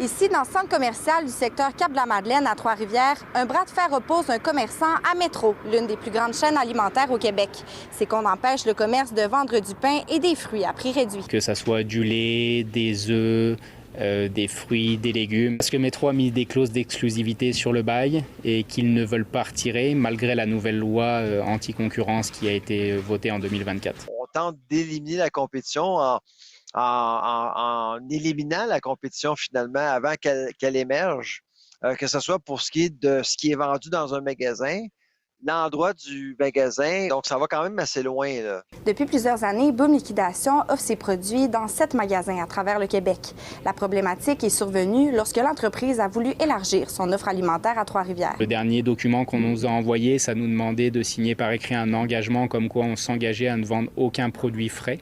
Ici, dans le centre commercial du secteur Cap-de-la-Madeleine à Trois-Rivières, un bras de fer oppose un commerçant à Métro, l'une des plus grandes chaînes alimentaires au Québec. C'est qu'on empêche le commerce de vendre du pain et des fruits à prix réduit. Que ça soit du lait, des œufs, des fruits, des légumes. Parce que Métro a mis des clauses d'exclusivité sur le bail et qu'ils ne veulent pas retirer malgré la nouvelle loi anti-concurrence qui a été votée en 2024. On tente d'éliminer la compétition en éliminant la compétition finalement avant qu'elle émerge, que ce soit pour ce qui est de ce qui est vendu dans un magasin, l'endroit du magasin. Donc, ça va quand même assez loin, là. Depuis plusieurs années, Boom Liquidation offre ses produits dans 7 magasins à travers le Québec. La problématique est survenue lorsque l'entreprise a voulu élargir son offre alimentaire à Trois-Rivières. Le dernier document qu'on nous a envoyé, ça nous demandait de signer par écrit un engagement comme quoi on s'engageait à ne vendre aucun produit frais.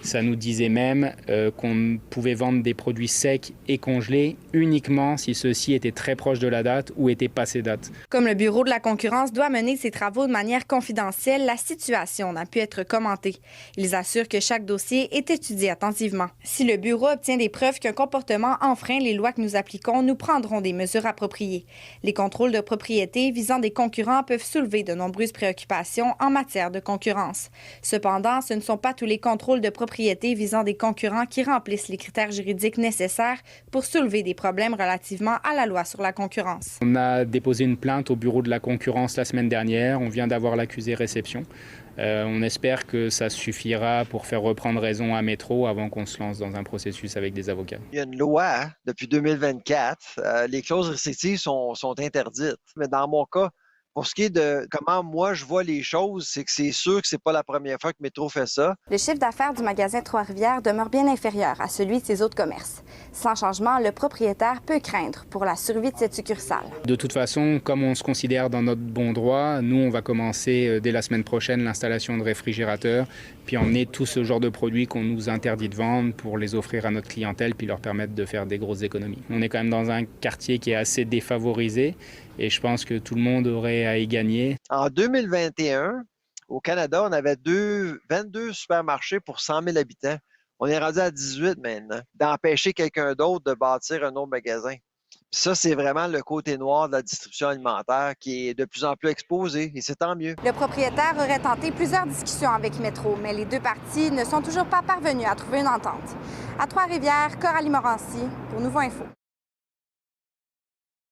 Ça nous disait même qu'on pouvait vendre des produits secs et congelés uniquement si ceux-ci étaient très proches de la date ou étaient passés date. Comme le Bureau de la concurrence doit mener ses travaux de manière confidentielle, la situation n'a pu être commentée. Ils assurent que chaque dossier est étudié attentivement. Si le Bureau obtient des preuves qu'un comportement enfreint les lois que nous appliquons, nous prendrons des mesures appropriées. Les contrôles de propriété visant des concurrents peuvent soulever de nombreuses préoccupations en matière de concurrence. Cependant, ce ne sont pas tous les contrôles de propriété visant des concurrents qui remplissent les critères juridiques nécessaires pour soulever des problèmes relativement à la loi sur la concurrence. On a déposé une plainte au Bureau de la concurrence la semaine dernière. On vient d'avoir l'accusé réception. On espère que ça suffira pour faire reprendre raison à Métro avant qu'on se lance dans un processus avec des avocats. Il y a une loi depuis 2024. Les clauses restrictives sont interdites. Mais dans mon cas, pour ce qui est de comment moi je vois les choses, c'est que c'est sûr que c'est pas la première fois que Métro fait ça. Le chiffre d'affaires du magasin Trois-Rivières demeure bien inférieur à celui de ses autres commerces. Sans changement, le propriétaire peut craindre pour la survie de cette succursale. De toute façon, comme on se considère dans notre bon droit, nous, on va commencer dès la semaine prochaine l'installation de réfrigérateurs, puis emmener tout ce genre de produits qu'on nous interdit de vendre pour les offrir à notre clientèle, puis leur permettre de faire des grosses économies. On est quand même dans un quartier qui est assez défavorisé et je pense que tout le monde aurait à y gagner. En 2021, au Canada, on avait 22 supermarchés pour 100 000 habitants. On est rendu à 18 maintenant, d'empêcher quelqu'un d'autre de bâtir un autre magasin. Puis ça, c'est vraiment le côté noir de la distribution alimentaire qui est de plus en plus exposé, et c'est tant mieux. Le propriétaire aurait tenté plusieurs discussions avec Métro, mais les deux parties ne sont toujours pas parvenues à trouver une entente. À Trois-Rivières, Coralie Morancy, pour Nouveau Info.